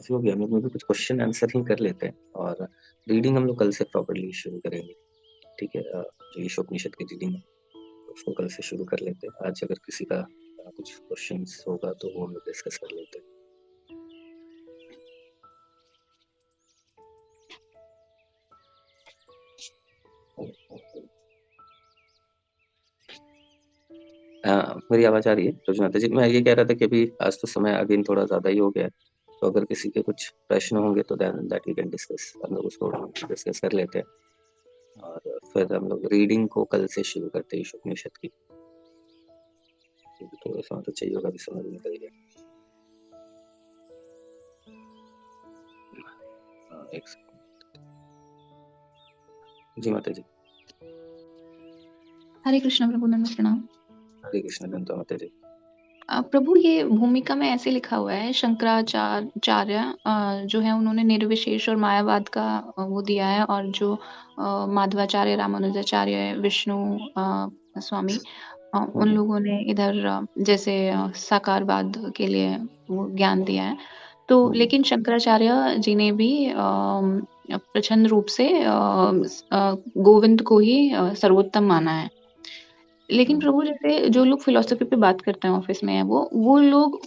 काफ़ी हो गया, हम लोग में भी कुछ क्वेश्चन आंसर ही कर लेते हैं और रीडिंग हम लोग कल से प्रॉपर्ली शुरू करेंगे, ठीक है? जो ईशोपनिषद की रीडिंग है, उसको कल से शुरू कर लेते हैं। आज अगर किसी का कुछ क्वेश्चंस होगा तो वो हम लोग डिस्कस कर लेते हैं। मेरी आवाज़ आ रही है? रोज माता जी, मैं ये कह रहा था कि अभी आज तो समय अगेन थोड़ा ज़्यादा ही हो गया है, तो अगर किसी के कुछ प्रश्न होंगे तो then that we can discuss, हम लोग उसको डिस्कस कर लेते हैं और फिर हम लोग रीडिंग को कल से शुरू करते हैं ईशोपनिषद की। थोड़ा सा तो चाहिए होगा, अभी समय भी निकल गया। एक सेकंड। जी माता जी। हरे कृष्ण प्रभु, नमः प्रणाम। हरे कृष्ण दंतो माता जी। प्रभु, ये भूमिका में ऐसे लिखा हुआ है, शंकराचार्य जो है उन्होंने निर्विशेष और मायावाद का वो दिया है, और जो माधवाचार्य, रामानुजाचार्य, विष्णु स्वामी, उन लोगों ने इधर जैसे साकारवाद के लिए वो ज्ञान दिया है। तो लेकिन शंकराचार्य जी ने भी प्रचंड रूप से गोविंद को ही सर्वोत्तम माना है। लेकिन प्रभु, जैसे जो लोग फिलॉसफी पे बात करते हैं ऑफिस में, वो लोग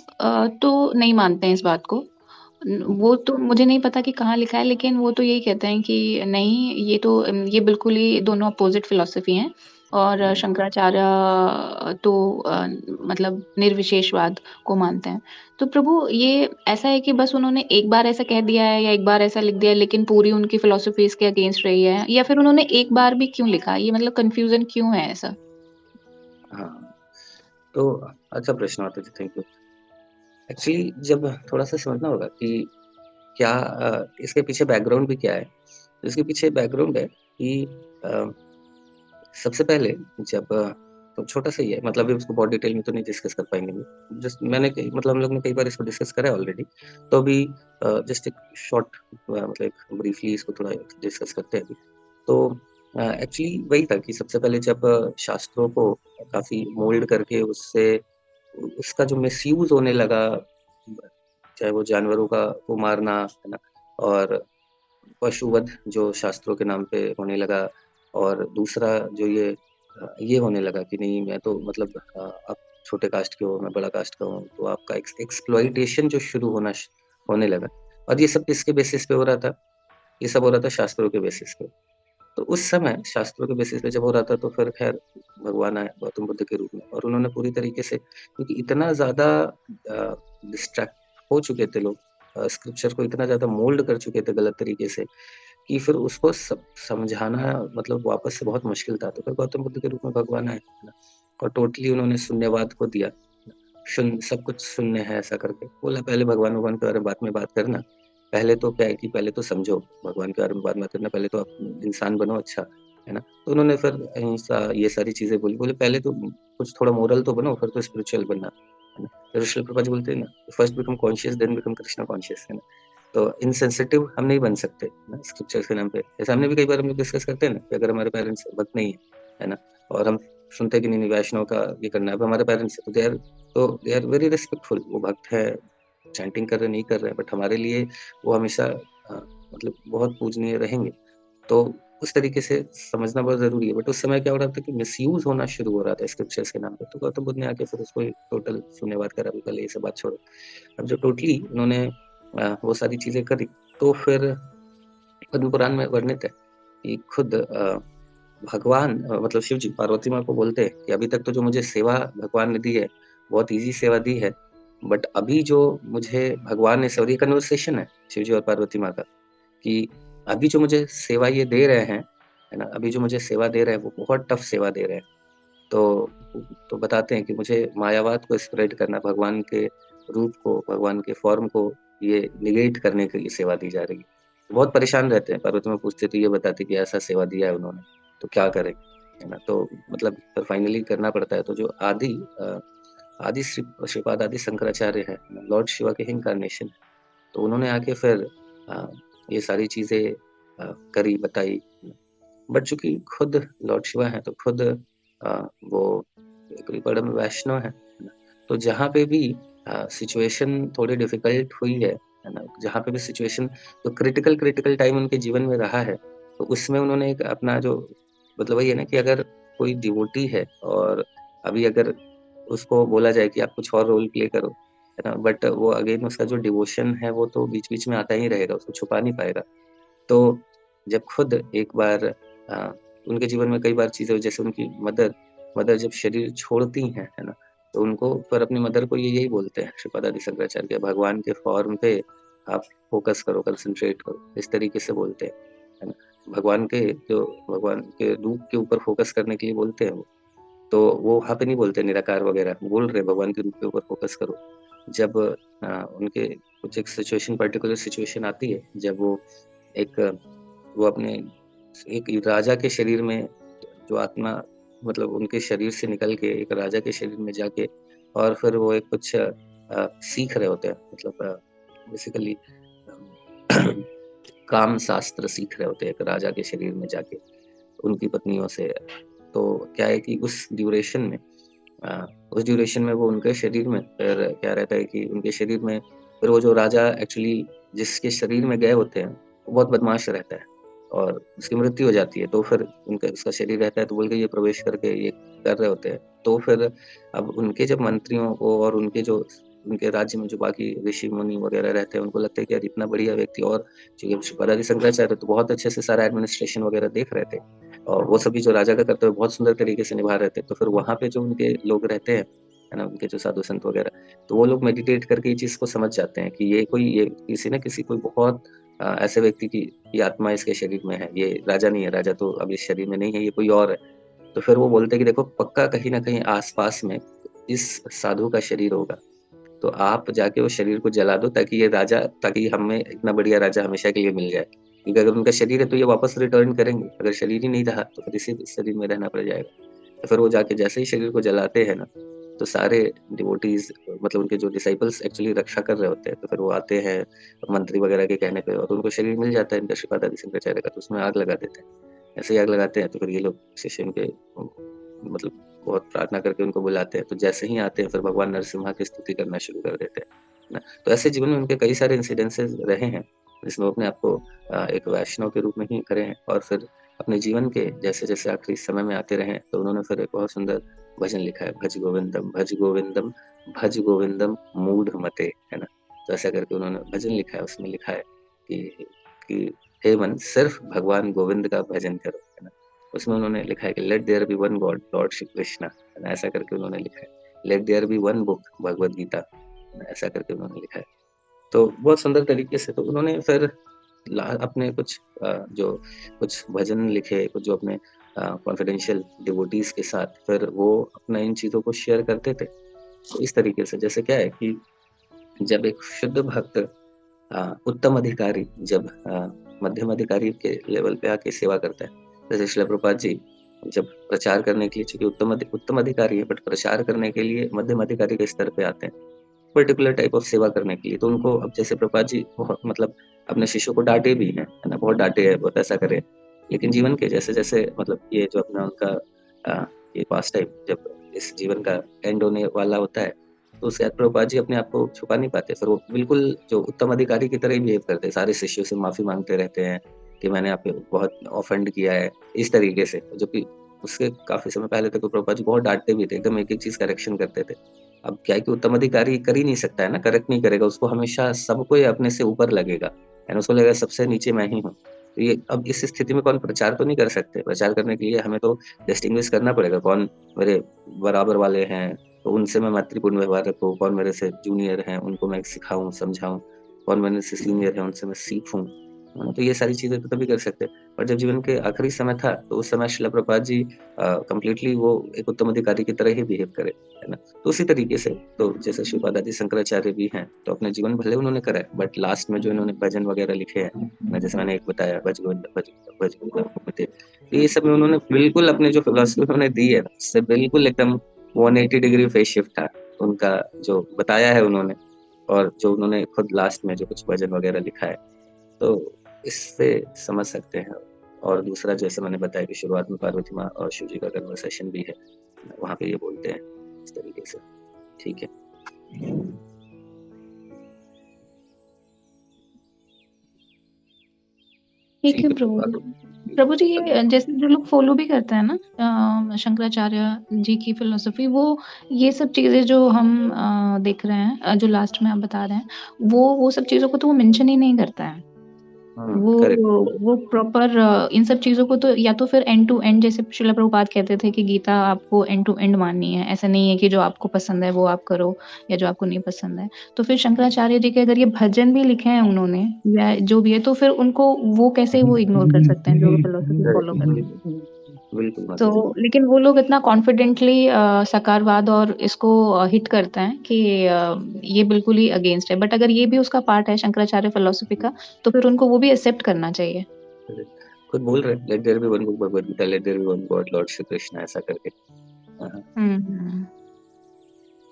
तो नहीं मानते हैं इस बात को। वो तो मुझे नहीं पता कि कहाँ लिखा है, लेकिन वो तो यही कहते हैं कि नहीं, ये तो ये बिल्कुल ही दोनों अपोजिट फिलॉसफी हैं, और शंकराचार्य तो मतलब निर्विशेषवाद को मानते हैं। तो प्रभु, ये ऐसा है कि बस उन्होंने एक बार ऐसा कह दिया है या एक बार ऐसा लिख दिया है, लेकिन पूरी उनकी फिलॉसफी इसके अगेंस्ट रही है, या फिर उन्होंने एक बार भी क्यों लिखा? ये मतलब कंफ्यूजन क्यों है ऐसा? हाँ, तो अच्छा प्रश्न आता है, थैंक यू। एक्चुअली जब थोड़ा-सा समझना होगा कि क्या इसके पीछे बैकग्राउंड भी क्या है? तो इसके पीछे बैकग्राउंड है कि अ, सबसे पहले जब तो छोटा-सा ही है, मतलब अभी उसको बहुत डिटेल में तो नहीं डिस्कस कर पाएँगे हम लोग। जस्ट मैंने कई मतलब हम लोग ने कई बार इसको डिस्कस करा है ऑलरेडी। तो अभी जस्ट एक शॉर्ट मतलब एक ब्रीफली इसको थोड़ा डिस्कस करते हैं अभी। तो एक्चुअली वही था कि सबसे पहले जब शास्त्रों को काफ़ी मोल्ड करके उससे उसका जो मिसयूज़ होने लगा, चाहे वो जानवरों का को मारना, है ना? और पशुवध जो शास्त्रों के नाम पे होने लगा, और दूसरा जो ये होने लगा कि नहीं, मैं तो मतलब आप छोटे कास्ट के हो, मैं बड़ा कास्ट का हूँ, तो आपका एक्सप्लॉइटेशन जो शुरू होने लगा। और ये सब किसके बेसिस पे हो रहा था? ये सब हो रहा था शास्त्रों के बेसिस पे। तो उस समय शास्त्रों के बेसिस पे जब हो रहा था, तो फिर ख़ैर भगवान आए गौतम बुद्ध के रूप में, और उन्होंने पूरी तरीके से, क्योंकि इतना ज़्यादा डिस्ट्रैक्ट हो चुके थे लोग, स्क्रिप्चर को इतना ज़्यादा मोल्ड कर चुके थे गलत तरीके से, कि फिर उसको समझाना मतलब वापस से बहुत मुश्किल था। तो फिर गौतम बुद्ध के रूप में भगवान आए, है ना? और टोटली उन्होंने शून्यवाद को दिया। सब कुछ शून्य है ऐसा करके। बोला पहले भगवान-वगवान के बारे में बाद में बात करना। पहले तो क्या है कि पहले तो समझो, भगवान के बारे में बात मत करना, पहले तो आप इंसान बनो अच्छा, है ना? तो उन्होंने फिर अहिंसा ये सारी चीज़ें बोली। बोले पहले तो कुछ थोड़ा मोरल तो बनो, फिर तो स्पिरिचुअल बनना, है ना? तो श्रील प्रभुपाद जी बोलते हैं ना, first become conscious then become Krishna conscious, है ना? तो इनसेंसिटिव हम नहीं बन सकते, है ना? स्क्रिप्चर्स के नाम पे। जैसे हमने भी कई बार हम लोग डिस्कस करते हैं ना कि अगर हमारे पेरेंट्स भक्त नहीं है ना? और हम सुनते हैं कि नहीं-नहीं वैष्णव का ये करना है। अब हमारे पेरेंट्स हैं तो दे आर वेरी रिस्पेक्टफुल, वो भक्त है, चैंटिंग कर रहे हैं, नहीं कर रहे हैं, बट हमारे लिए वो हमेशा मतलब बहुत पूजनीय रहेंगे। तो उस तरीके से समझना बहुत ज़रूरी है। बट उस समय क्या हो रहा था कि मिसयूज़ होना शुरू हो रहा था स्क्रिप्चर्स के नाम पे। तो गौतम बुद्ध ने आके फिर उसको टोटल शून्यवाद करा, भी पहले ये सब बात छोड़ो। अब जो टोटली उन्होंने वो सारी चीज़ें करी, तो फिर पद्म पुराण में वर्णित है कि खुद भगवान मतलब शिव जी पार्वती माँ को बोलते हैं कि अभी तक तो जो मुझे सेवा भगवान ने दी है, बहुत ईज़ी सेवा दी है। बट अभी जो मुझे भगवान ने और ये कन्वर्सेशन है शिव जी और पार्वती माँ का, कि अभी जो मुझे सेवा ये दे रहे हैं, है ना? अभी जो मुझे सेवा दे रहे हैं, वो बहुत टफ सेवा दे रहे हैं। तो तो बताते हैं कि मुझे मायावाद को स्प्रेड करना, भगवान के रूप को, भगवान के फ़ॉर्म को ये नेगेट करने के लिए सेवा दी जा रही है। बहुत परेशान रहते हैं, पार्वती माँ पूछती है तो ये बताती है कि ऐसा सेवा दिया है उन्होंने, तो क्या करें? है ना? तो मतलब फिर फाइनली करना पड़ता है। तो जो आदि श्रीपाद आदि शंकराचार्य हैं, लॉर्ड शिवा के इन्कार्नेशन है। तो उन्होंने आके फिर अ, ये सारी चीज़ें करी, बताई। बट चूँकि खुद लॉर्ड शिवा हैं, तो खुद वो एक बड़े वैष्णव हैं, है ना? तो जहाँ पे भी सिचुएशन थोड़ी डिफ़िकल्ट हुई है, है ना? जहाँ पे भी सिचुएशन तो क्रिटिकल टाइम उनके जीवन में रहा है, तो उसमें उन्होंने एक अपना जो मतलब वही है ना कि अगर कोई डिवोटी है और अभी अगर उसको बोला जाए कि आप कुछ और रोल प्ले करो, है ना? बट वो अगेन उसका जो डिवोशन है वो तो बीच-बीच में आता ही रहेगा, उसको छुपा नहीं पाएगा। तो जब खुद एक बार अ, उनके जीवन में कई बार चीज़ें जैसे उनकी मदर मदर जब शरीर छोड़ती हैं, है ना? तो उनको फिर अपनी मदर को ये यही बोलते हैं श्रीपाद आदि शंकराचार्य के भगवान के फ़ॉर्म पे आप फ़ोकस करो, कंसंट्रेट करो, इस तरीके से बोलते हैं, है ना? भगवान के जो भगवान के रूप के ऊपर फ़ोकस करने के लिए बोलते हैं वो। तो वो वहाँ पे नहीं बोलते निराकार वगैरह, बोल रहे भगवान के रूप के ऊपर फ़ोकस करो। जब उनके कुछ एक सिचुएशन पर्टिकुलर सिचुएशन आती है, जब एक वो अपने एक राजा के शरीर में जो आत्मा मतलब उनके शरीर से निकल के एक राजा के शरीर में जाके और फिर वो एक कुछ सीख रहे होते हैं मतलब बेसिकली काम शास्त्र सीख रहे होते हैं एक राजा के शरीर में जाके उनकी पत्नियों से। तो क्या है कि उस ड्यूरेशन में वो उनके शरीर में फिर क्या रहता है कि उनके शरीर में फिर वो जो राजा एक्चुअली जिसके शरीर में गए होते हैं, वो बहुत बदमाश रहता है और उसकी मृत्यु हो जाती है। तो फिर उनका उसका शरीर रहता है तो बोल के ये प्रवेश करके ये कर रहे होते हैं। तो फिर अब उनके जब मंत्रियों को और उनके राज्य में जो बाकी ऋषि-मुनि वगैरह रहते हैं, उनको लगता है कि यार इतना बढ़िया व्यक्ति और चूँकि श्रीपादादि शंकराचार्य तो बहुत अच्छे से सारा एडमिनिस्ट्रेशन वगैरह देख रहे थे। और वो सभी जो राजा का कर्तव्य बहुत सुंदर तरीके से निभा रहे थे। तो फिर वहाँ पे जो उनके लोग रहते हैं, है ना? उनके जो साधु संत वगैरह, तो वो लोग मेडिटेट करके ये चीज़ को समझ जाते हैं कि ये किसी न किसी कोई बहुत ऐसे व्यक्ति की आत्मा इसके शरीर में है। ये राजा नहीं है, राजा तो अब इस शरीर में नहीं है, ये कोई और है। तो फिर वो बोलते हैं कि देखो पक्का कहीं न कहीं आस-पास में इस साधु का शरीर होगा। तो आप जाके उस शरीर को जला दो ताकि हमें इतना बढ़िया राजा हमेशा के लिए मिल जाए। क्योंकि अगर उनका शरीर है तो ये वापस रिटर्न करेंगे, अगर शरीर ही नहीं रहा तो फिर इसी शरीर में रहना पड़ जाएगा। तो फिर वो जाके जैसे ही शरीर को जलाते हैं ना, तो सारे डिवोटीज़ मतलब उनके जो डिसाइपल्स एक्चुअली रक्षा कर रहे होते हैं, तो फिर वो आते हैं मंत्री वगैरह के कहने पे और उनको शरीर मिल जाता है इनका श्रीपाद आदि शंकराचार्य का, तो उसमें आग लगा देते हैं। ऐसे ही आग लगाते हैं तो फिर ये लोग शिष्य उनके मतलब बहुत प्रार्थना करके उनको बुलाते हैं, तो जैसे ही आते हैं फिर भगवान नरसिम्हा की स्तुति करना शुरू कर देते हैं, है ना? तो ऐसे जीवन में उनके कई सारे इंसिडेंसेस रहे हैं, जिसमें वो अपने आप को एक वैष्णव के रूप में ही करे हैं और फिर अपने जीवन के जैसे-जैसे आखिरी समय में आते रहे, तो उन्होंने फिर एक बहुत सुंदर भजन लिखा है, भज गोविंदम, भज गोविंदम मूढ़मते, है ना? तो ऐसा करके उन्होंने भजन लिखा है, उसमें लिखा है कि कि हे मन सिर्फ भगवान गोविंद का भजन करो, है ना? उसमें उन्होंने लिखा है कि let there be one God, Lord Shri Krishna, है ना? ऐसा करके उन्होंने लिखा है। Let there be one book, Bhagavad Gita, है ना? ऐसा करके उन्होंने लिखा है। तो बहुत सुंदर तरीके से तो उन्होंने फिर अपने जो कुछ भजन लिखे, कुछ जो अपने कॉन्फिडेंशियल डिवोटीज़ के साथ फिर वो अपना इन चीज़ों को शेयर करते थे। तो इस तरीके से जैसे क्या है कि जब एक शुद्ध भक्त उत्तम अधिकारी जब मध्यम अधिकारी के लेवल पे आके सेवा करता है, जैसे शिला प्रभुपाद जी जब प्रचार करने के लिए चूँकि उत्तम अधिकारी है, बट प्रचार करने के लिए मध्यम अधिकारी के स्तर पे आते हैं, पर्टिकुलर टाइप ऑफ सेवा करने के लिए। तो उनको अब जैसे प्रभुपाद जी बहुत मतलब अपने शिष्यों को डाँटे भी हैं, है ना? बहुत डाँटे हैं, बहुत ऐसा करे। लेकिन जीवन के जैसे-जैसे मतलब ये जो अपना उनका ये पास टाइम जब इस जीवन का एंड होने वाला होता है, तो उसके बाद प्रभुपाद जी अपने आप को छुपा नहीं पाते। फिर वो बिल्कुल जो उत्तम अधिकारी की तरह ही बिहेव करते हैं। सारे शिष्यों से माफ़ी माँगते रहते हैं कि मैंने आपको बहुत ऑफेंड किया है, इस तरीके से। जो कि उसके काफ़ी समय पहले तक तो प्रभुपाद जी बहुत डाँटते भी थे, एकदम एक-एक चीज़ करेक्शन करते थे। अब क्या है कि उत्तम अधिकारी कर ही नहीं सकता है ना, करेक्ट नहीं करेगा, उसको हमेशा सबको ये अपने से ऊपर लगेगा, है ना? उसको लगेगा सबसे नीचे मैं ही हूँ। तो ये अब इस स्थिति में कौन प्रचार तो नहीं कर सकते, प्रचार करने के लिए हमें तो डिस्टिंग्विश करना पड़ेगा, कौन मेरे बराबर वाले हैं, तो उनसे मैं मैत्रीपूर्ण व्यवहार रखूँ, कौन मेरे से जूनियर हैं, उनको मैं सिखाऊँ, समझाऊँ, कौन मेरे से सीनियर है, उनसे मैं सीखूँ, है ना? तो ये सारी चीज़ें तो तभी कर सकते हैं और जब जीवन के आखिरी समय था, तो उस समय शिला प्रभुपाद जी कंप्लीटली वो एक उत्तम अधिकारी की तरह ही बिहेव करे, है ना? तो उसी तरीके से तो जैसे श्रीपाद आदि शंकराचार्य भी हैं, तो अपने जीवन भले उन्होंने करा है, बट लास्ट में जो इन्होंने भजन वगैरह लिखे हैं, ना जैसे मैंने एक बताया भज गोविंद भज तो ये सब में उन्होंने बिल्कुल अपने जो फिलॉसफी उन्होंने दी है ना, उससे बिल्कुल एकदम 180 डिग्री फेज़ शिफ्ट था, उनका जो बताया है उन्होंने और जो उन्होंने खुद लास्ट में जो कुछ भजन वगैरह लिखा है, तो इससे समझ सकते हैं। और दूसरा जैसे मैंने बताया कि शुरुआत में पार्वती माँ और शिव जी का कन्वर्सेशन भी है, वहाँ पे ये बोलते हैं इस तरीके से, ठीक है। ठीक है ठीक है प्रभु प्रभु जी। आगे। प्रभु जी आगे। ये जैसे जो लोग फ़ॉलो भी करते हैं ना शंकराचार्य जी की फ़िलॉसफ़ी वो ये सब चीज़ें जो हम देख रहे हैं जो लास्ट में आप बता रहे हैं, वो सब चीज़ों को तो वो मेंशन ही नहीं करता है। वो करेक्ट। वो प्रॉपर इन सब चीज़ों को तो या तो फिर एंड टू एंड जैसे श्रील प्रभुपाद कहते थे कि गीता आपको एंड टू एंड माननी है। ऐसा नहीं है कि जो आपको पसंद है वो आप करो या जो आपको नहीं पसंद है। तो फिर शंकराचार्य जी के अगर ये भजन भी लिखे हैं उन्होंने या जो भी है तो फिर उनको वो कैसे वो इग्नोर कर सकते हैं जो फिलॉसफी करेक्ट, फॉलो करते हैं। बिल्कुल, बिल्कुल तो माताजी। लेकिन वो लोग इतना कॉन्फिडेंटली सकारवाद और इसको हिट करते हैं कि ये बिल्कुल ही अगेंस्ट है। बट अगर ये भी उसका पार्ट है शंकराचार्य फिलॉसफी का, तो फिर उनको वो भी एक्सेप्ट करना चाहिए। करेक्ट। खुद बोल रहे हैं, let there be one book Bhagavad Gita, let there be one God Lord Shri Krishna, ऐसा करके। हाँ, हुँ, हुँ।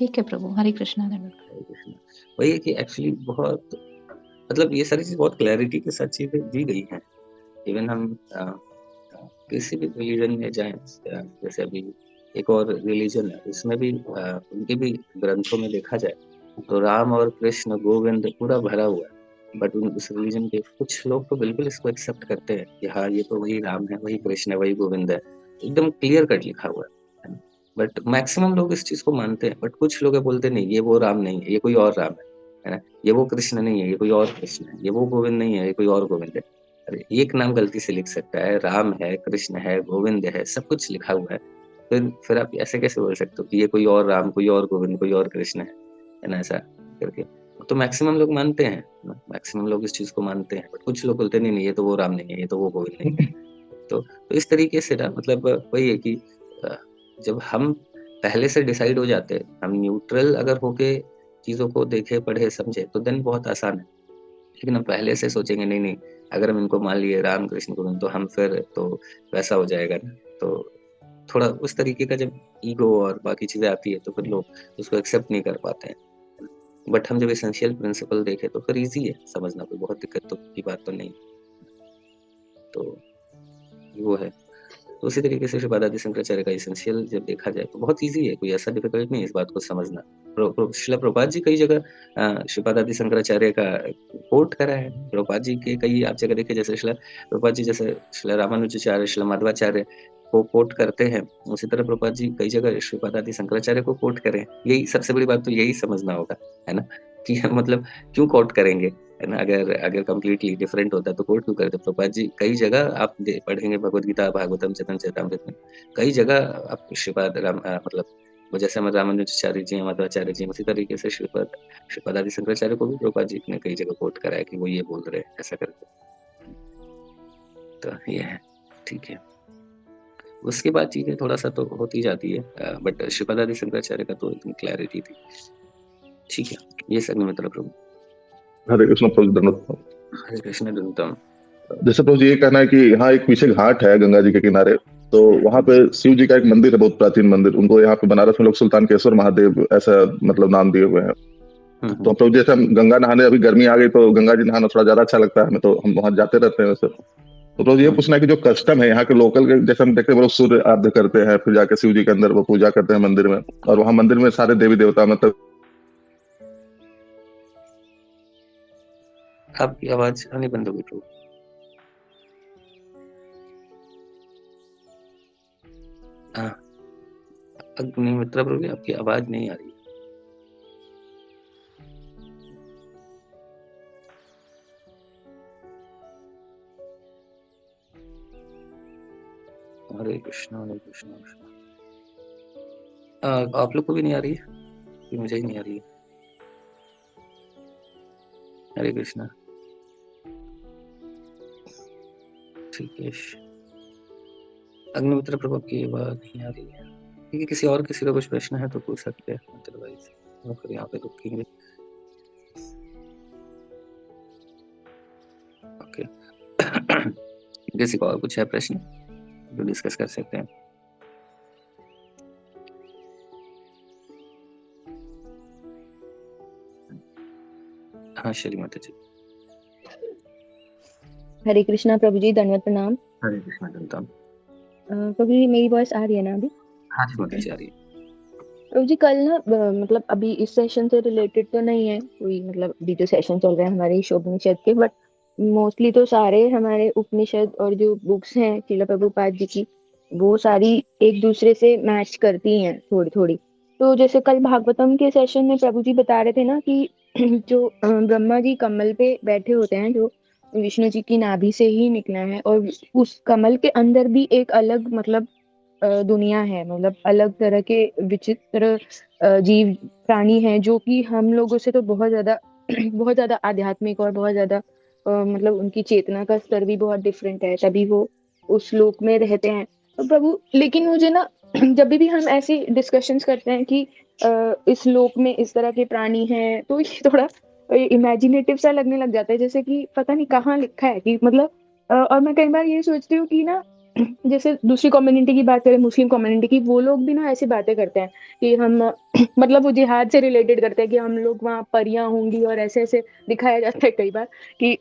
ठीक है प्रभु, हरे कृष्णा धन्यवाद। हरे कृष्ण। वही है कि एक्चुअली बहुत, मतलब ये सारी चीज़ बहुत क्लैरिटी के साथ चीज़ें दी गई हैं। इवन हम किसी भी रिलीजन में जाएँ, जैसे अभी एक और रिलीजन है, उसमें भी उनके भी ग्रंथों में देखा जाए, तो राम और कृष्ण, गोविंद पूरा भरा हुआ है। बट उन उस रिलीजन के कुछ लोग तो बिल्कुल इसको एक्सेप्ट करते हैं कि हाँ, ये तो वही राम है, वही कृष्ण है, वही गोविंद है। एकदम क्लियर कट लिखा हुआ है ना? बट मैक्सिमम लोग इस चीज़ को मानते हैं, बट कुछ लोग बोलते नहीं, ये वो राम नहीं है, ये कोई और राम है ना? ये वो कृष्ण नहीं है, ये कोई और कृष्ण है, ये वो गोविंद नहीं है, ये कोई और गोविंद है। अरे! एक नाम गलती से लिख सकता है, राम है, कृष्ण है, गोविंद है, सब कुछ लिखा हुआ है। फिर आप ऐसे कैसे बोल सकते हो कि ये कोई और राम, कोई और गोविंद, कोई और कृष्ण है ना? ऐसा करके। तो मैक्सिमम लोग मानते हैं, ना, मैक्सिमम लोग इस चीज़ को मानते हैं, बट कुछ लोग बोलते हैं, नहीं, नहीं, ये तो वो राम नहीं है, ये तो वो गोविंद नहीं है। तो इस तरीके से ना, मतलब वही है कि अ, जब हम पहले से डिसाइड हो जाते हैं, हम न्यूट्रल अगर होके चीज़ों को देखें, पढ़े, समझे, तो देन बहुत आसान है। लेकिन हम पहले से सोचेंगे, नहीं, नहीं, अगर हम इनको मान लिए राम, कृष्ण, गोविंद, तो हम फिर तो वैसा हो जाएगा ना। तो थोड़ा उस तरीके का जब ईगो और बाकी चीज़ें आती है, तो फिर लोग उसको एक्सेप्ट नहीं कर पाते हैं। बट हम जब एसेंशियल प्रिंसिपल देखें, तो फिर ईज़ी है समझना, कोई बहुत दिक्कत तो की बात तो नहीं। तो वो है। तो उसी तरीके से श्रीपाद आदि शंकराचार्य का एसेंशियल जब देखा जाए, तो बहुत ईज़ी है, कोई ऐसा डिफिकल्ट नहीं है इस बात को समझना। श्रील प्रभुपाद जी कई जगह श्रीपाद आदि शंकराचार्य का कोट करा है। प्रभुपाद जी के कई आप जगह देखिए, जैसे श्रील प्रभुपाद जी, जैसे श्रील रामानुजाचार्य, श्रील माधवाचार्य को कोट करते हैं, उसी तरह प्रभुपाद जी कई जगह श्रीपाद आदि शंकराचार्य को कोट करें। यही सबसे बड़ी बात तो यही समझना होगा, है ना? कि मतलब क्यों कोट करेंगे, है ना? अगर अगर कंप्लीटली डिफरेंट होता तो कोट क्यों करते? प्रभुपाद जी कई जगह आप पढ़ेंगे भगवद गीता, भागवतम, चैतन्यचरितामृत में, कई जगह आप श्रीपाद मतलब वो जैसे हमारे रामानुजाचार्य जी हैं, माधवाचार्य जी हैं, उसी तरीके से श्रीपाद आदि शंकराचार्य को भी प्रभुपाद जी ने कई जगह कोट करा है कि वो ये बोल रहे हैं, ऐसा करके। तो ये है, ठीक है। उसके बाद चीज़ें थोड़ा-सा तो होती जाती है, बट श्रीपाद आदि शंकराचार्य का तो एकदम क्लैरिटी थी। ठीक है, ये सब मित्र प्रभु। हरे कृष्ण प्रभु जी, धन्यवाद। हरे कृष्ण दंतम। जैसे प्रभु जी ये कहना है कि यहाँ एक पीछे घाट है गंगा जी के किनारे, तो वहां पे शिव जी का एक मंदिर है, बहुत प्राचीन मंदिर। उनको यहाँ पे बनारस में लोग सुल्तान केसर महादेव ऐसा मतलब नाम दिए हुए हैं। हुँ, तो हुँ। प्रभु जैसे हम गंगा नहाने, अभी गर्मी आ गई तो गंगा जी नहाना थोड़ा ज्यादा अच्छा लगता है हमें, तो हम वहां जाते रहते हैं वैसे। तो प्रभु जी ये हुँ, पूछना है कि जो कस्टम है यहाँ के लोकल के, जैसे हम देखते हैं वो लोग सूर्य आराध्य करते हैं, फिर जाके शिव जी के अंदर वो पूजा करते हैं मंदिर में, और वहाँ मंदिर में सारे देवी देवता मतलब। आपकी आवाज़ आनी बंद हो गई प्रभु। हाँ, अग्निमित्रा प्रभु जी, आपकी आवाज़ नहीं आ रही है। हरे कृष्णा, हरे कृष्णा, कृष्णा। आप लोग को भी नहीं आ रही है? कि मुझे ही नहीं आ रही है? हरे कृष्णा। ठीक है। अग्निमित्र प्रभु, आपकी आवाज़ नहीं आ रही है। ठीक है, किसी का कुछ प्रश्न है तो पूछ सकते हैं, अदरवाइज़ हम फिर यहाँ पे रुकेंगे। ओके। किसी का और कुछ है प्रश्न, जो डिस्कस कर सकते हैं? हाँ, श्री माता जी। हरे कृष्णा प्रभु जी, दंडवत प्रणाम। हरे कृष्णा दंतम। प्रभु जी मेरी वॉइस आ रही है ना अभी? हाँ जी, माता जी आ रही है। प्रभु जी कल ना मतलब अभी इस सेशन से रिलेटेड तो नहीं है कोई, मतलब अभी जो सेशन चल रहे हैं हमारे शोभनिषद के, बट मोस्टली तो सारे हमारे उपनिषद और जो बुक्स हैं श्रील प्रभुपाद जी की, वो सारी एक दूसरे से मैच करती हैं थोड़ी थोड़ी। तो जैसे कल भागवतम के सेशन में प्रभु जी बता रहे थे ना कि जो ब्रह्मा जी कमल पे बैठे होते हैं, जो विष्णु जी की नाभि से ही निकला है, और उस कमल के अंदर भी एक अलग मतलब दुनिया है, मतलब अलग तरह के विचित्र जीव प्राणी हैं, जो कि हम लोगों से तो बहुत ज्यादा बहुत ज्यादा आध्यात्मिक और बहुत ज्यादा मतलब उनकी चेतना का स्तर भी बहुत डिफरेंट है, तभी वो उस लोक में रहते हैं। तो प्रभु, लेकिन मुझे ना जब भी हम ऐसी डिस्कशंस करते हैं कि इस लोक में इस तरह के प्राणी हैं, तो ये थोड़ा इमेजिनेटिव सा लगने लग जाता है, जैसे कि पता नहीं कहाँ लिखा है कि मतलब और मैं कई बार ये सोचती हूँ कि ना जैसे दूसरी कम्युनिटी की बात करें, मुस्लिम कम्युनिटी की, वो लोग भी ना ऐसी बातें करते हैं कि हम मतलब वो जिहाद से रिलेटेड करते हैं कि हम लोग वहाँ परियां होंगी, और ऐसे ऐसे दिखाया जाता है कई बार कि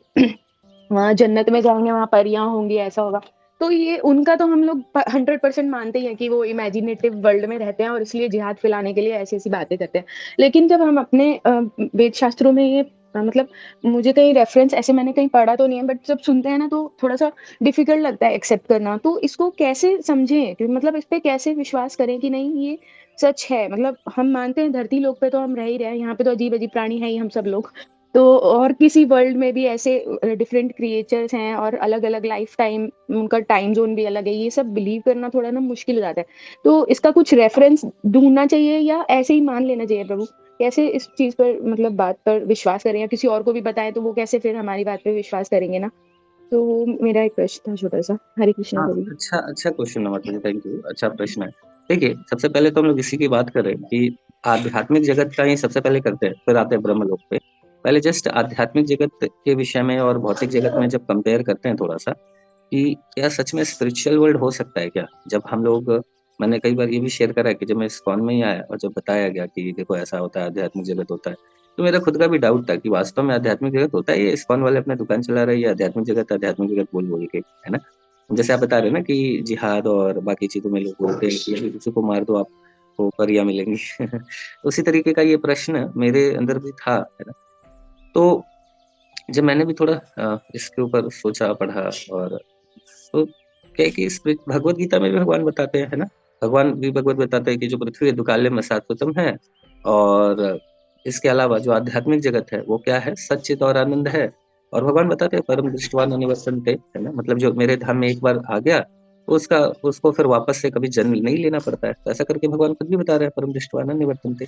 वहाँ जन्नत में जाएंगे, वहाँ परियां होंगी, ऐसा होगा। तो ये उनका तो हम लोग 100% मानते ही हैं कि वो इमेजिनेटिव वर्ल्ड में रहते हैं और इसलिए जिहाद फैलाने के लिए ऐसी ऐसी बातें करते हैं। लेकिन जब हम अपने वेद शास्त्रों में ये मतलब मुझे कहीं रेफरेंस ऐसे मैंने कहीं पढ़ा तो नहीं है, बट जब सुनते हैं ना तो थोड़ा सा डिफिकल्ट लगता है एक्सेप्ट करना। तो इसको कैसे समझें कि मतलब इस पे कैसे विश्वास करें कि नहीं ये सच है? मतलब हम मानते हैं धरती लोक पे तो हम रह ही रहे हैं, यहाँ पे तो अजीब अजीब प्राणी है ही हम सब लोग, तो और किसी वर्ल्ड में भी ऐसे डिफरेंट क्रिएचर्स हैं और अलग अलग लाइफ टाइम, उनका टाइम जोन भी अलग है, ये सब बिलीव करना थोड़ा ना मुश्किल हो जाता है। तो इसका कुछ रेफरेंस ढूंढना चाहिए या ऐसे ही मान लेना चाहिए प्रभु? कैसे इस चीज पर मतलब बात पर विश्वास करें, या किसी और को भी बताएं तो वो कैसे फिर हमारी बात पे विश्वास करेंगे ना? तो वो मेरा एक प्रश्न था छोटा सा। हरे कृष्णा हाँ, प्रभु जी। अच्छा अच्छा क्वेश्चन है मतलब, थैंक यू, अच्छा प्रश्न है। देखिए, सबसे पहले तो हम लोग इसी की बात करें कि आध्यात्मिक जगत का ही सबसे पहले करते हैं, फिर आते हैं ब्रह्मलोक पे। पहले जस्ट आध्यात्मिक जगत के विषय में और भौतिक जगत में जब कंपेयर करते हैं थोड़ा सा, कि क्या सच में स्पिरिचुअल वर्ल्ड हो सकता है क्या? जब हम लोग, मैंने कई बार ये भी शेयर करा है कि जब मैं इस्कॉन में ही आया और जब बताया गया कि देखो ऐसा होता है, आध्यात्मिक जगत होता है, तो मेरा खुद का भी डाउट था कि वास्तव में आध्यात्मिक जगत होता है, ये इस्कॉन वाले अपने दुकान चला रहे हैं, ये आध्यात्मिक जगत बोल बोल के, है ना? जैसे आप बता रहे हैं ना कि जिहाद और बाकी चीज़ों में लोग बोलते हैं कि यदि किसी को मार दो आपको परियाँ मिलेंगी। उसी तरीके का ये प्रश्न मेरे अंदर भी था, है ना? तो जब मैंने भी थोड़ा इसके ऊपर सोचा, पढ़ा, और तो क्या है कि इस भगवत गीता में भी भगवान बताते हैं, है ना? भगवान भी भगवत बताते हैं कि जो पृथ्वी है दुकाले में शाश्वतम है, और इसके अलावा जो आध्यात्मिक जगत है वो क्या है? सच्चित और आनंद है। और भगवान बताते हैं परम दृष्टवान अनिवर्तन्ते, है ना? मतलब जो मेरे धाम में एक बार आ गया, उसका उसको फिर वापस से कभी जन्म नहीं लेना पड़ता है। तो ऐसा करके भगवान खुद भी बता रहे हैं परम दृष्टवान अनिवर्तन्ते।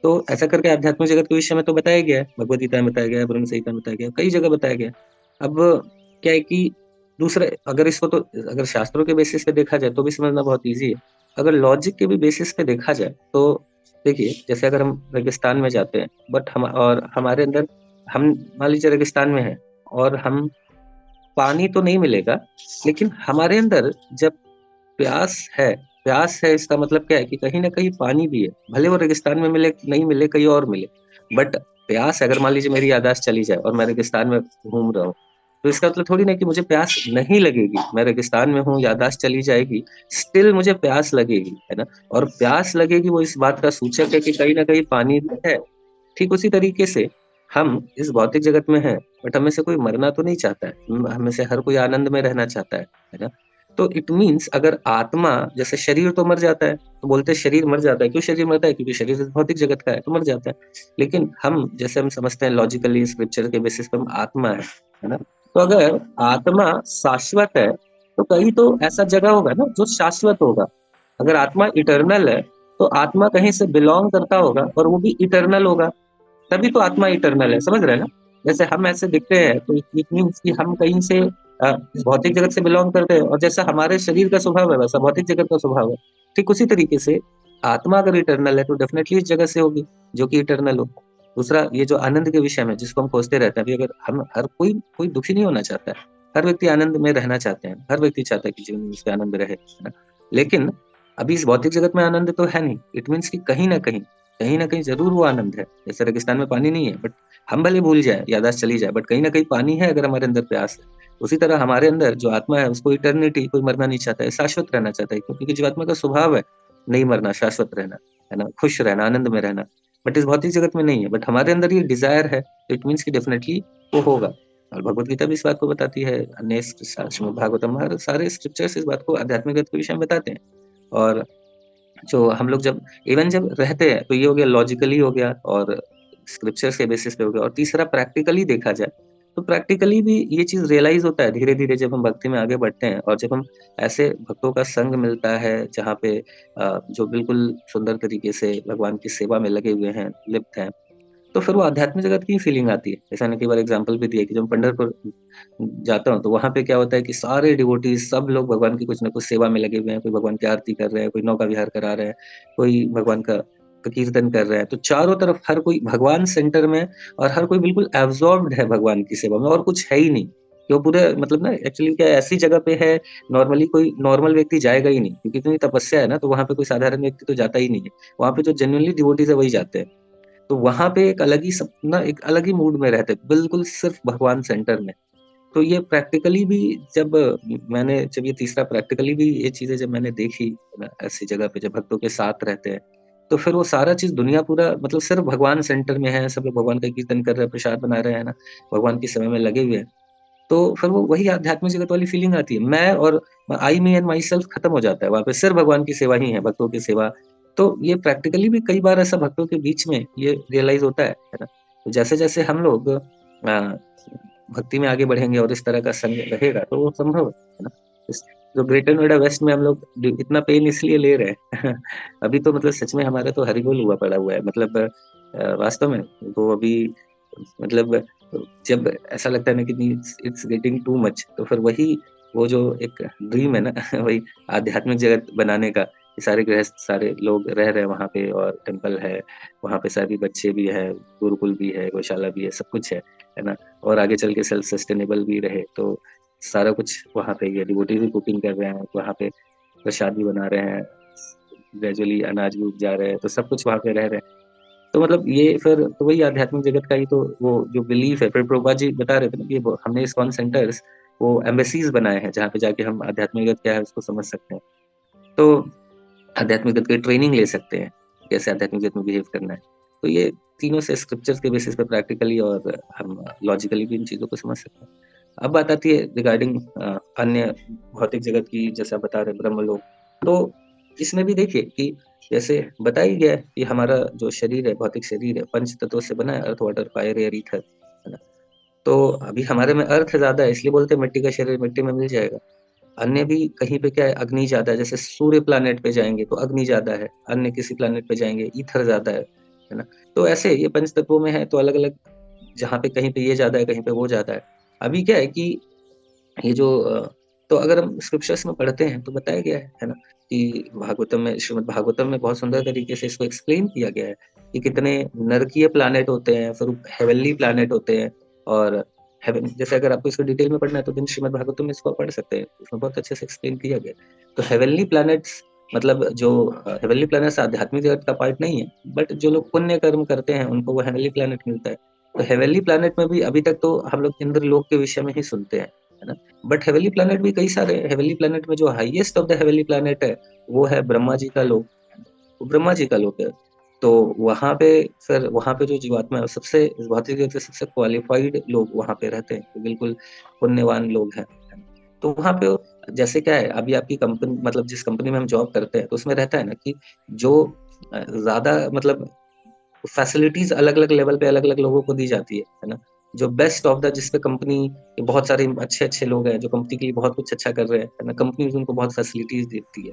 तो ऐसा करके आध्यात्मिक जगत के विषय में तो बताया गया है, भगवत गीता में बताया गया है, ब्रह्म संहिता में बताया गया है, कई जगह बताया गया है। अब क्या है कि दूसरे, अगर इसको तो अगर शास्त्रों के बेसिस पे देखा जाए तो भी समझना बहुत ईज़ी है। अगर लॉजिक के भी बेसिस पे देखा जाए तो देखिए, जैसे अगर हम रेगिस्तान में जाते हैं, बट हम और हमारे अंदर, हम मान लीजिए रेगिस्तान में हैं और हम पानी तो नहीं मिलेगा, लेकिन हमारे अंदर जब प्यास है इसका मतलब क्या है कि कहीं न कहीं पानी भी है। भले वो रेगिस्तान में मिले, नहीं मिले, कहीं और मिले, बट प्यास है। अगर मान लीजिए मेरी याददाश्त चली जाए और मैं रेगिस्तान में घूम रहा हूँ, तो इसका मतलब थोड़ी ना कि मुझे प्यास नहीं लगेगी। मैं रेगिस्तान में हूँ, याददाश्त चली जाएगी, स्टिल मुझे प्यास लगेगी, है ना? और प्यास लगेगी वो इस बात का सूचक है कि कहीं न कहीं पानी भी है। ठीक उसी तरीके से हम इस भौतिक जगत में हैं, बट हमें से कोई मरना तो नहीं चाहता है। हमें से हर कोई आनंद में रहना चाहता है ना? तो इट मीन्स अगर आत्मा, जैसे शरीर तो मर जाता है, तो बोलते हैं शरीर मर जाता है। क्यों शरीर मरता है? क्योंकि शरीर इस भौतिक जगत का है, तो मर जाता है। लेकिन हम जैसे हम समझते हैं लॉजिकली, स्क्रिप्चर के बेसिस पे हम आत्मा है ना? तो अगर आत्मा शाश्वत है, तो कहीं तो ऐसा जगह होगा ना जो शाश्वत होगा। अगर आत्मा इटर्नल है, तो आत्मा कहीं से बिलोंग करता होगा और वो भी इटर्नल होगा, तभी तो आत्मा इटर्नल है। समझ रहे हैं ना? जैसे हम ऐसे दिखते हैं तो इट मीन्स कि हम कहीं से इस भौतिक जगत से बिलोंग करते हैं, और जैसा हमारे शरीर का स्वभाव है वैसा भौतिक जगत का स्वभाव है। ठीक उसी तरीके से आत्मा अगर इटर्नल है तो डेफिनेटली इस जगत से होगी जो कि इटर्नल हो। दूसरा, ये जो आनंद के विषय में जिसको हम खोजते रहते हैं, अभी अगर हम, हर कोई कोई दुखी नहीं होना चाहता है, हर व्यक्ति आनंद में रहना चाहते हैं, हर व्यक्ति चाहता है कि जीवन में उसके आनंद रहे, है ना? लेकिन अभी इस भौतिक जगत में आनंद तो है नहीं। इट मीन्स कि कहीं ना कहीं जरूर वो आनंद है। जैसे रेगिस्तान में पानी नहीं है, बट हम भले भूल जाए, याददाश्त चली जाए, बट कहीं ना कहीं पानी है अगर हमारे अंदर प्यास है। उसी तरह हमारे अंदर जो आत्मा है उसको इटर्निटी, कोई मरना नहीं चाहता है, शाश्वत रहना चाहता है, क्योंकि जो आत्मा का स्वभाव है नहीं मरना, शाश्वत रहना, है ना? खुश रहना, आनंद में रहना। बट इस भौतिक जगत में नहीं है, बट हमारे अंदर ये डिजायर है, तो इट मीन्स कि डेफिनेटली वो होगा। और भगवद गीता भी इस बात को बताती है, अन्य श्रीमद् भागवतम, हर सारे स्क्रिप्चर्स इस बात को आध्यात्मिक गति के विषय में बताते हैं। और जो हम लोग जब इवन जब रहते हैं तो ये हो गया लॉजिकली हो गया और स्क्रिप्चर्स के बेसिस पे हो गया, और तीसरा प्रैक्टिकली देखा जाए तो प्रैक्टिकली भी ये चीज़ रियलाइज़ होता है धीरे-धीरे जब हम भक्ति में आगे बढ़ते हैं, और जब हम ऐसे भक्तों का संग मिलता है जहाँ पे जो बिल्कुल सुंदर तरीके से भगवान की सेवा में लगे हुए हैं, लिप्त हैं, तो फिर वो आध्यात्मिक जगत की फीलिंग आती है। जैसे मैंने कई बार एग्ज़ाम्पल भी दिया कि जब मैं पंढरपुर जाता हूँ, तो वहाँ पे क्या होता है कि सारे डिवोटीज़ सब लोग भगवान की कुछ न कुछ सेवा में लगे हुए हैं। कोई भगवान की आरती कर रहे हैं, कोई नौका विहार करा रहे हैं, कोई भगवान का कीर्तन कर रहे हैं। तो चारों तरफ हर कोई भगवान सेंटर में, और हर कोई बिल्कुल एब्ज़ॉर्ब्ड है भगवान की सेवा में, और कुछ है ही नहीं। कि वो पूरे मतलब ना एक्चुअली क्या है, ऐसी जगह पे है, नॉर्मली कोई नॉर्मल व्यक्ति जाएगा ही नहीं, क्योंकि इतनी तपस्या है ना, तो वहाँ पे कोई साधारण व्यक्ति तो जाता ही नहीं है। वहाँ पे जो जेन्युइनली डिवोटीज़ है वही जाते हैं। तो वहाँ पे एक अलग ही सब ना एक अलग ही मूड में रहते हैं, बिल्कुल सिर्फ़ भगवान सेंटर में। तो ये प्रैक्टिकली भी जब ये तीसरा प्रैक्टिकली भी ये चीज़ें जब मैंने देखी ना, ऐसी जगह पे जब भक्तों के साथ रहते हैं, तो फिर वो सारा चीज़ दुनिया पूरा मतलब सिर्फ़ भगवान सेंटर में है, सब लोग भगवान का कीर्तन कर रहे हैं, प्रसाद बना रहे हैं ना, भगवान की सेवा में लगे हुए हैं। तो फिर वो वही आध्यात्मिक जगत वाली फीलिंग आती है। मैं और आई, मी एंड माई सेल्फ खत्म हो जाता है। वहाँ पे सिर्फ़ भगवान की सेवा ही है, भक्तों की सेवा। तो ये प्रैक्टिकली भी कई बार ऐसा भक्तों के बीच में ये रियलाइज़ होता है ना? तो जैसे-जैसे हम लोग भक्ति में आगे बढ़ेंगे और इस तरह का संग रहेगा, तो वो संभव है ना? इस जो ग्रेटर नोएडा वेस्ट में हम लोग इतना पेन इसलिए ले रहे हैं। अभी तो मतलब सच में हमारा तो हरिबोल हुआ पड़ा हुआ है। मतलब वास्तव में वो अभी मतलब जब ऐसा लगता है ना कि नहीं, इट्स गेटिंग टू मच, तो फिर वही वो जो एक ड्रीम है ना, वही आध्यात्मिक जगत बनाने का, ये सारे गृहस्थ सारे लोग रह रहे हैं वहाँ पे, और टेम्पल है, वहाँ पे सभी बच्चे भी हैं, गुरुकुल भी है, गौशाला भी है, सब कुछ है ना? और आगे चल के सेल्फ सस्टेनेबल भी रहे, तो सारा कुछ वहाँ पे ही है। डिवोटी भी कुकिंग कर रहे हैं, वहाँ पे प्रसाद भी बना रहे हैं, ग्रेजुअली अनाज भी उपजा रहे हैं, तो सब कुछ वहाँ पे रह रहे हैं। तो मतलब ये फिर तो वही आध्यात्मिक जगत का ही तो वो जो बिलीफ है, फिर प्रभुपाद जी बता रहे थे ना कि वो हमने इस्कॉन सेंटर्स वो एम्बेसीज बनाए हैं, जहाँ पे जाके हम आध्यात्मिक जगत क्या है उसको समझ सकते हैं। तो आध्यात्मिक जगत की ट्रेनिंग ले सकते हैं, कैसे आध्यात्मिक जगत में बिहेव करना है। तो ये तीनों से स्क्रिप्चर्स के बेसिस पे प्रैक्टिकली और हम लॉजिकली भी इन चीज़ों को समझ सकते हैं। अब बात आती है रिगार्डिंग अन्य भौतिक जगत की, जैसे आप बता रहे हैं ब्रह्मलोक। तो इसमें भी देखिए कि जैसे बताया ही गया है कि हमारा जो शरीर है, भौतिक शरीर है, पंच तत्वों से बना है, अर्थ, वाटर, फायर, एयर, ईथर, है ना? तो अभी हमारे में अर्थ ज़्यादा है, इसलिए बोलते हैं मिट्टी का शरीर मिट्टी में मिल जाएगा। अन्य भी कहीं पे क्या है, अग्नि ज़्यादा है, जैसे सूर्य प्लैनेट पे जाएँगे तो अग्नि ज़्यादा है, अन्य किसी प्लैनेट पे जाएँगे ईथर ज़्यादा है ना? तो ऐसे ये पंच तत्वों में है तो अलग-अलग, जहाँ पे कहीं पे ये ज़्यादा है, कहीं पे वो ज़्यादा है। अभी क्या है कि ये जो तो अगर हम स्क्रिप्चर्स में पढ़ते हैं तो बताया गया है ना? कि भागवतम में, श्रीमद् भागवतम में बहुत सुंदर तरीके से इसको एक्सप्लेन किया गया है कि कितने नरकीय प्लैनेट होते हैं, फिर हेवनली प्लैनेट होते हैं, और हेवन जैसे अगर आपको इसको डिटेल में पढ़ना है तो दिन श्रीमद् भागवतम में इसको आप पढ़ सकते हैं। इसमें बहुत अच्छे से एक्सप्लेन किया गया है। तो हेवनली प्लैनेट्स मतलब जो हेवनली प्लैनेट्स आध्यात्मिक जगत का पार्ट नहीं है, बट जो लोग पुण्य कर्म करते हैं उनको वो हेवनली प्लैनेट मिलता है। तो हेवनली प्लैनेट में भी अभी तक तो हम लोग इंद्रलोक के विषय में ही सुनते हैं, है ना? बट हेवनली प्लैनेट भी कई सारे हैं। हेवनली प्लैनेट में जो highest of the heavenly planet है, वो है ब्रह्मा जी का लोक, वो ब्रह्मा जी का लोक है। तो वहाँ पे जो जीवात्मा है, सबसे इस भौतिक जगत से सबसे क्वालिफाइड लोग वहाँ पे रहते हैं, तो बिल्कुल पुण्यवान लोग हैं। है ना? तो वहाँ पे जैसे क्या है, अभी आपकी कंपनी मतलब जिस कंपनी में हम जॉब करते हैं, तो उसमें रहता है ना कि जो ज़्यादा मतलब फैसिलिटीज़ अलग-अलग लेवल पे अलग-अलग लोगों को दी जाती है ना? जो बेस्ट ऑफ द जिस पे कंपनी के बहुत सारे अच्छे-अच्छे लोग हैं, जो कंपनी के लिए बहुत कुछ अच्छा कर रहे हैं, है ना? कंपनी उनको बहुत फैसिलिटीज़ देती है।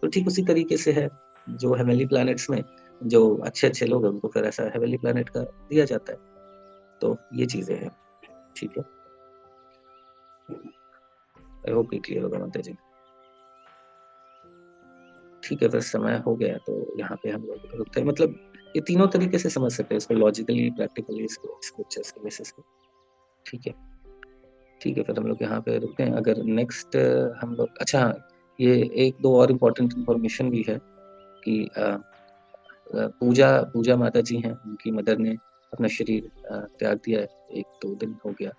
तो ठीक उसी तरीके से है, जो हेवनली प्लैनेट्स में जो अच्छे-अच्छे लोग हैं, उनको फिर ऐसा हेवनली प्लैनेट का दिया जाता है। तो ये चीज़ें हैं, ठीक है? आई होप ये क्लियर होगा माता जी। ठीक है, फिर समय हो गया तो यहाँ पे हम लोग रुकते हैं। मतलब ये तीनों तरीके से समझ सकते हैं इसको, लॉजिकली, प्रैक्टिकली, इसको स्क्रिप्चर्स के बेसिस पे। ठीक है। ठीक है, फिर हम लोग यहाँ पे रुकते हैं। अगर नेक्स्ट हम लोग अच्छा हाँ, ये 1-2 और इम्पोर्टेंट इन्फॉर्मेशन भी है कि पूजा पूजा माता जी हैं, उनकी मदर ने अपना शरीर त्याग दिया है, 1-2 दिन हो गया।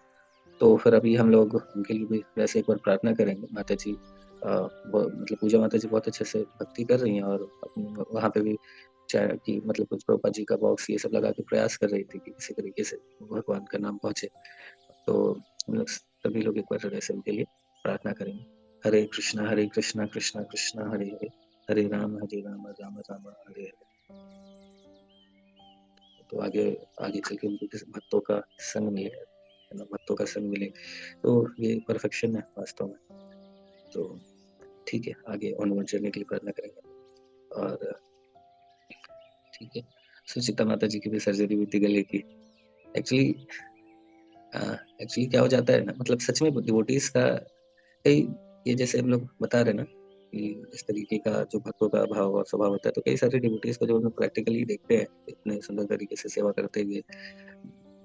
तो फिर अभी हम लोग उनके लिए भी वैसे एक बार प्रार्थना करेंगे। माता जी वो मतलब पूजा माता जी बहुत अच्छे से भक्ति कर रही हैं, और वहाँ पे भी चाहे कि मतलब कुछ प्रभुपाद जी का बॉक्स ये सब लगा के प्रयास कर रही थी कि किसी तरीके से भगवान का नाम पहुँचे। तो हम लोग सभी लोग एक बार ऐसे उनके लिए प्रार्थना करेंगे। हरे कृष्णा कृष्णा कृष्णा हरे हरे, हरे राम राम राम हरे हरे। तो आगे चल के उनको किसी भक्तों का संग मिले, है ना, भक्तों का संग मिले, तो ये परफेक्शन है वास्तव में। तो ठीक है, आगे ऑनवर्ड जर्नी के लिए प्रार्थना करेंगे। और ठीक है, सुचिता माता जी की भी सर्जरी हुई थी गले की। एक्चुअली क्या हो जाता है ना, मतलब सच में डिवोटीज का कई, ये जैसे हम लोग बता रहे ना कि इस तरीके का जो भक्तों का भाव और स्वभाव होता है, तो कई सारे डिवोटीज को जो हम लोग प्रैक्टिकली देखते हैं इतने सुंदर तरीके से सेवा करते हुए,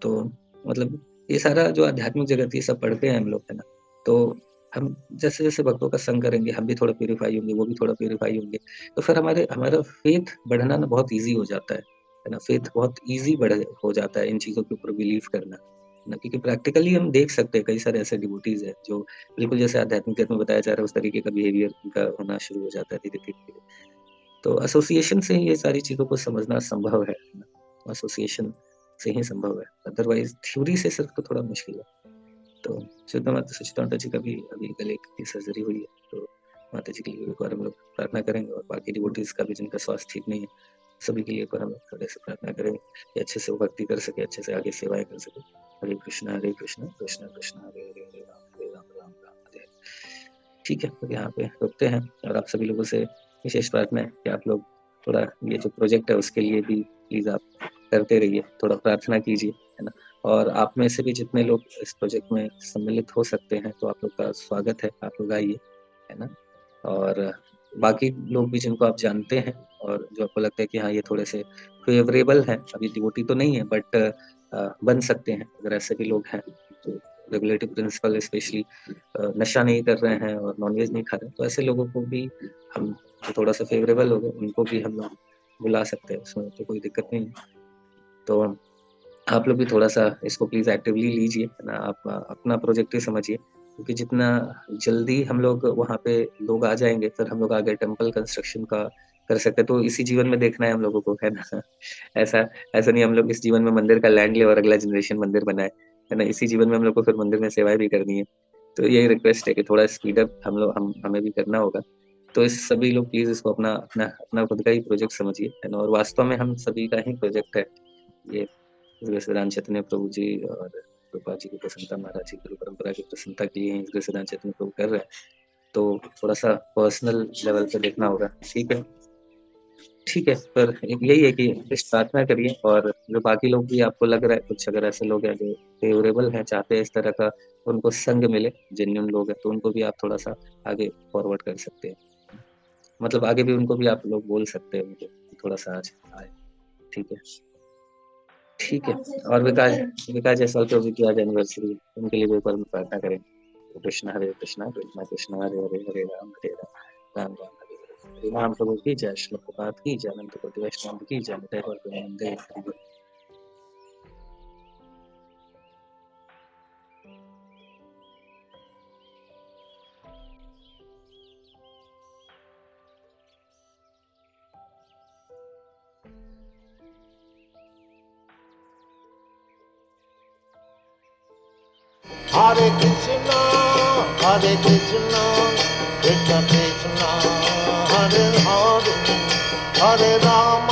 तो मतलब ये सारा जो आध्यात्मिक जगत ये सब पढ़ते हैं हम लोग, है ना। तो हम जैसे जैसे भक्तों का संग करेंगे, हम भी थोड़ा प्यूरिफाई होंगे, वो भी थोड़ा प्यूरिफाई होंगे, तो फिर हमारा फेथ बढ़ना ना बहुत ईजी हो जाता है ना। फेथ बहुत ईजी हो जाता है इन चीजों के ऊपर बिलीव करना ना, क्योंकि प्रैक्टिकली हम देख सकते हैं कई सारे ऐसे डिवोटीज है जो बिल्कुल जैसे आध्यात्मिक जगत में बताया जा रहा है उस तरीके का बिहेवियर उनका होना शुरू हो जाता है धीरे धीरे। तो एसोसिएशन से ही ये सारी चीजों को समझना संभव है ना, एसोसिएशन से ही संभव है, अदरवाइज थ्योरी से सिर्फ तो थोड़ा मुश्किल है। तो सुचिता माता जी का भी अभी गले की सर्जरी हुई है, तो माता जी के लिए एक बार हम लोग प्रार्थना करेंगे, और बाकी डिवोटीज का भी जिनका स्वास्थ्य ठीक नहीं है सभी के लिए एक बार हम लोग थोड़े से प्रार्थना करेंगे कि अच्छे से वो भक्ति कर सके, अच्छे से आगे सेवाएं कर सके। हरे कृष्णा कृष्णा कृष्णा हरे हरे, हरे राम राम हरे हरे। ठीक है, तो यहाँ पे रुकते हैं, और आप सभी लोगों से विशेष प्रार्थना है कि आप लोग थोड़ा ये जो प्रोजेक्ट है उसके लिए भी प्लीज आप करते रहिए, थोड़ा प्रार्थना कीजिए, है ना। और आप में से भी जितने लोग इस प्रोजेक्ट में सम्मिलित हो सकते हैं, तो आप लोग का स्वागत है, आप लोग आइए, है ना। और बाकी लोग भी जिनको आप जानते हैं और जो आपको लगता है कि हाँ ये थोड़े से फेवरेबल हैं, अभी डिवोटी तो नहीं है बट बन सकते हैं, अगर ऐसे भी लोग हैं तो रेगुलेटिव प्रिंसिपल स्पेशली नशा नहीं कर रहे हैं और नॉनवेज नहीं खा रहे हैं, तो ऐसे लोगों को भी हम जो थोड़ा सा फेवरेबल हो गए उनको भी हम लोग बुला सकते हैं, उसमें तो कोई दिक्कत नहीं है। तो आप लोग भी थोड़ा सा इसको प्लीज एक्टिवली लीजिए, है ना। आप अपना प्रोजेक्ट ही समझिए, क्योंकि जितना जल्दी हम लोग वहाँ पे लोग आ जाएंगे, फिर हम लोग आगे टेम्पल कंस्ट्रक्शन का कर सकते हैं। तो इसी जीवन में देखना है हम लोगों को, है ना। ऐसा ऐसा नहीं हम लोग इस जीवन में मंदिर का लैंड ले और अगला जनरेशन मंदिर बनाए, है ना। इसी जीवन में हम लोग को फिर मंदिर में सेवाएं भी करनी है। तो यही रिक्वेस्ट है कि थोड़ा स्पीड अप हमें भी करना होगा। तो इस सभी लोग प्लीज इसको अपना अपना अपना खुद का ही प्रोजेक्ट समझिए, है ना। और वास्तव में हम सभी का ही प्रोजेक्ट है ये, सिद्धांत चैतन्य प्रभु जी और रूपा जी की प्रसन्नता, महाराज जी गुरु परंपरा की प्रसन्नता के लिए सिद्धांत चैतन्य प्रभु कर रहे हैं, तो थोड़ा सा पर्सनल लेवल पे देखना होगा। ठीक है, पर यही है कि इस प्रार्थना करिए, और जो बाकी लोग भी आपको लग रहा है कुछ अगर ऐसे लोग हैं जो फेवरेबल हैं, चाहते हैं इस तरह का उनको संग मिले, जेन्युइन लोग हैं, तो उनको भी आप थोड़ा सा आगे फॉरवर्ड कर सकते हैं, मतलब आगे भी उनको भी आप लोग बोल सकते हैं उनको थोड़ा सा आज आए। ठीक है। और विकास जायसवाल प्रभु की आज एनिवर्सरी, उनके लिए भी एक बार हम प्रार्थना करेंगे। कृष्णा कृष्णा कृष्णा हरे हरे, हरे राम राम राम हरे हरे। हरे राम प्रभु की जय, श्री प्रभुपाद की जय, अनंत कोटि वैष्णव की जय, निताय गौर प्रेमानंदे हरि बोल। Hare Krishna, Krishna Krishna, Hare Hare, Hare Rama.